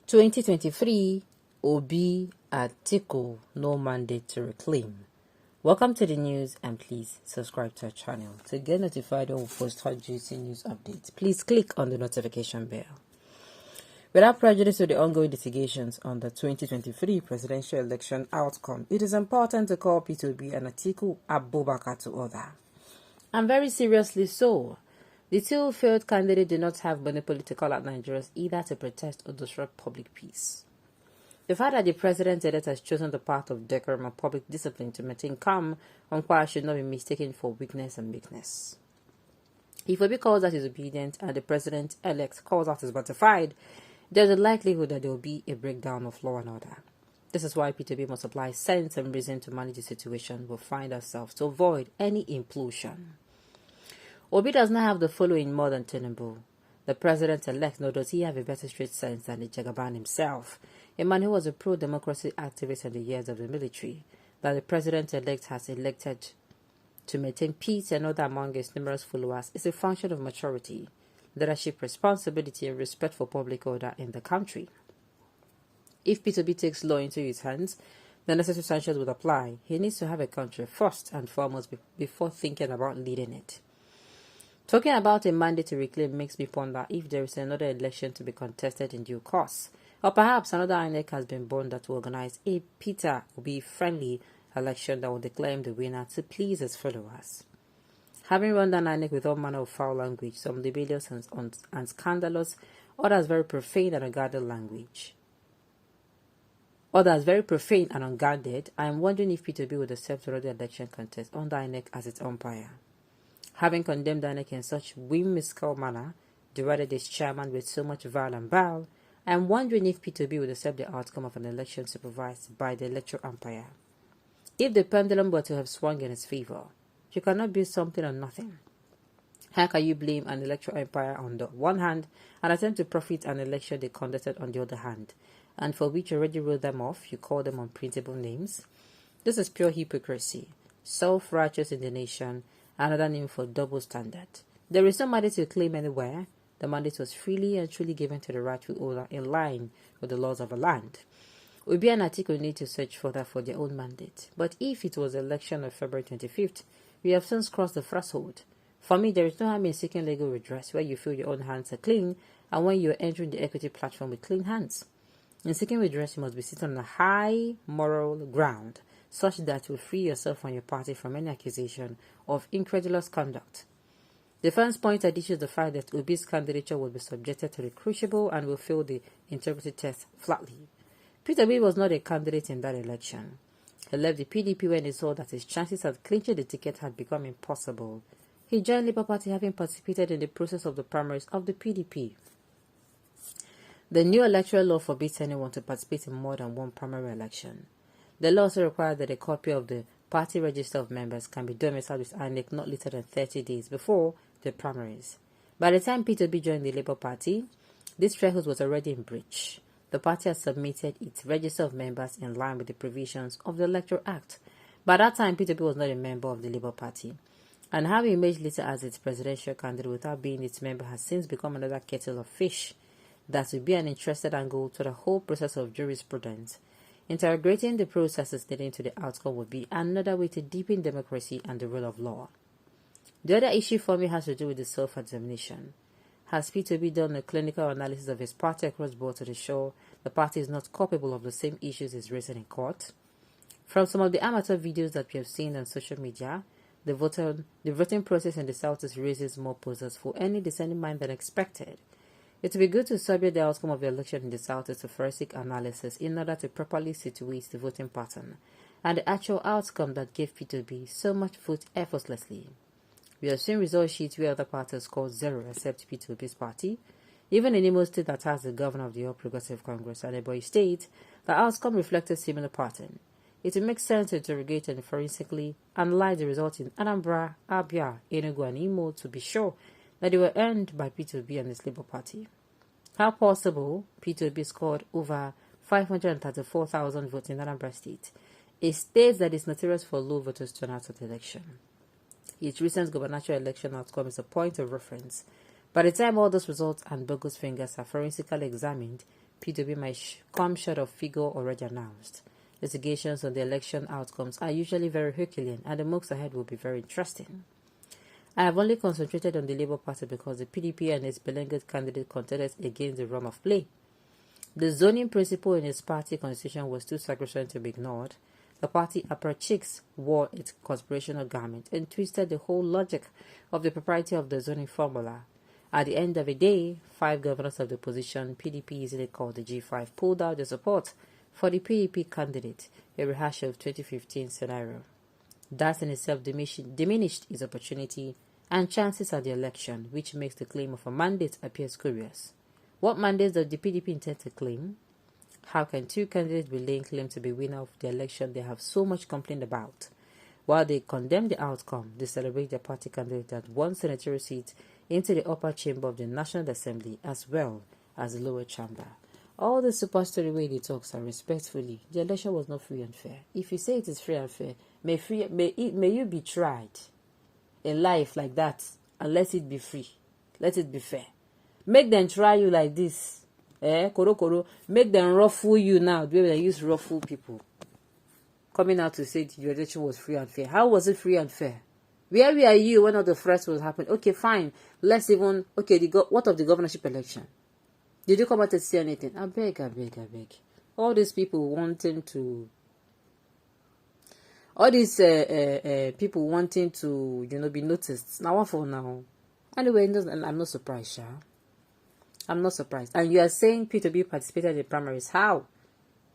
2023 Obi Atiku no mandate to reclaim. Welcome to the news and please subscribe to our channel to get notified when we post hot juicy news updates. Please click on the notification bell. Without prejudice to the ongoing litigations on the 2023 presidential election outcome, it is important to call P2B and Atiku Abubakar to order. And very seriously so. The two failed candidates do not have monopoly to call out Nigerians either to protest or disrupt public peace. The fact that the president-elect has chosen the path of decorum and public discipline to maintain calm and quiet should not be mistaken for weakness and meekness. If Obi calls out his obedient and the president-elect calls out his butterfied, there is a likelihood that there will be a breakdown of law and order. This is why P2B must apply sense and reason to manage the situation we'll find ourselves to avoid any implosion. Obi does not have the following more than Tinubu, the president-elect, nor does he have a better street sense than the Jagaban himself, a man who was a pro-democracy activist in the years of the military, that the president-elect has elected to maintain peace and order among his numerous followers is a function of maturity, leadership responsibility, and respect for public order in the country. If P2B takes law into his hands, the necessary sanctions would apply. He needs to have a country first and foremost before thinking about leading it. Talking about a mandate to reclaim makes me ponder if there is another election to be contested in due course, or perhaps another INEC has been born that will organize a Peter Obi-friendly election that will declare him the winner to please his followers. Having run down INEC with all manner of foul language, some libelous and scandalous, others very profane and unguarded language. Others very profane and unguarded, I am wondering if P2B would accept another election contest under INEC as its umpire. Having condemned INEC in such whimsical manner, derided its chairman with so much vile and bile, I am wondering if P2B would accept the outcome of an election supervised by the electoral umpire. If the pendulum were to have swung in its favor, you cannot build something on nothing. How can you blame an electoral umpire on the one hand and attempt to profit an election they conducted on the other hand, and for which you already wrote them off, you call them unprintable names? This is pure hypocrisy, self-righteous indignation, another name for double standard. There is no mandate to claim anywhere. The mandate was freely and truly given to the rightful owner in line with the laws of the land. Obi and Atiku need to search further for their own mandate. But if it was the election of February 25th, we have since crossed the threshold. For me, there is no harm in seeking legal redress where you feel your own hands are clean and when you are entering the equity platform with clean hands. In seeking redress, you must be sitting on a high moral ground, such that will free yourself and your party from any accusation of incredulous conduct. Defense points at issue the fact that Obi's candidature will be subjected to the crucible and will fail the integrity test flatly. P2B was not a candidate in that election. He left the PDP when he saw that his chances of clinching the ticket had become impossible. He joined Labour Party having participated in the process of the primaries of the PDP. The new electoral law forbids anyone to participate in more than one primary election. The law also requires that a copy of the party register of members can be domiciled with INEC not later than 30 days before the primaries. By the time P2B joined the Labour Party, this threshold was already in breach. The party had submitted its register of members in line with the provisions of the Electoral Act. By that time, P2B was not a member of the Labour Party, and having emerged later as its presidential candidate without being its member has since become another kettle of fish. That would be an interested angle to the whole process of jurisprudence. Interrogating the processes leading to the outcome would be another way to deepen democracy and the rule of law. The other issue for me has to do with the self-examination. Has P2B done a clinical analysis of his party across board to show the party is not culpable of the same issues it's raising in court? From some of the amateur videos that we have seen on social media, the voting process in the Southeast raises more poses for any discerning mind than expected. It would be good to subject the outcome of the election in the Southeast to forensic analysis in order to properly situate the voting pattern and the actual outcome that gave P2B so much vote effortlessly. We have seen result sheets where other parties scored zero except P2B's party. Even in Imo State that has the governor of the All Progressive Congress and Ebonyi State, the outcome reflected similar pattern. It would make sense to interrogate and forensically analyze the result in Anambra, Abia, Enugu and Imo to be sure that they were earned by P2B and its Labour Party. How possible P2B scored over 534,000 votes in Anambra State, a state that is notorious for low voters turnout at election? Its recent gubernatorial election outcome is a point of reference. By the time all those results and bogus fingers are forensically examined, P2B might come short of figure already announced. Litigations on the election outcomes are usually very Herculean, and the months ahead will be very interesting. I have only concentrated on the Labour Party because the PDP and its beleaguered candidate contended against the run of play. The zoning principle in its party constitution was too sacrosanct to be ignored. The party upper cheeks wore its conspirational garment and twisted the whole logic of the propriety of the zoning formula. At the end of the day, 5 governors of the opposition, PDP easily called the G5, pulled out their support for the PDP candidate, a rehash of 2015 scenario. That in itself diminished its opportunity and chances at the election, which makes the claim of a mandate appear curious. What mandates does the PDP intend to claim? How can 2 candidates be laying claim to be winner of the election they have so much complained about? While they condemn the outcome, they celebrate their party candidate that won senatorial seat into the upper chamber of the National Assembly as well as the lower chamber. All the superstory way they talks are respectfully. The election was not free and fair. If you say it is free and fair, may you be tried in life like that, and let it be free. Let it be fair. Make them try you like this. Koro. Make them ruffle you now. The way they use ruffle people. Coming out to say the election was free and fair. How was it free and fair? Where were you when all the threats was happening? Okay, fine. Let's even... Okay, what of the governorship election? Did you come out to say anything? I beg. All these people wanting to... All these people wanting to, be noticed. Now, what for now? Anyway, I'm not surprised, Sha. I'm not surprised. And you are saying P2B participated in the primaries. How?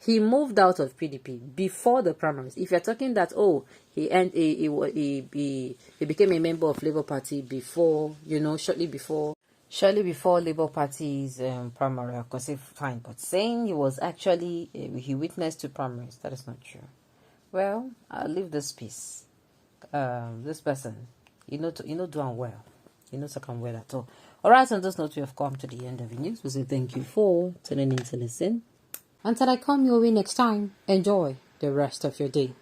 He moved out of PDP before the primaries. If you're talking that, he became a member of Labour Party before, shortly before Labour Party's primary, I could say fine. But saying he was actually, he witnessed 2 primaries, that is not true. Well, I'll leave this piece. This person, doing well. Talking well at all. Alright, on this note, we have come to the end of the news. We say thank you for tuning in to listen. Until I come your way next time, enjoy the rest of your day.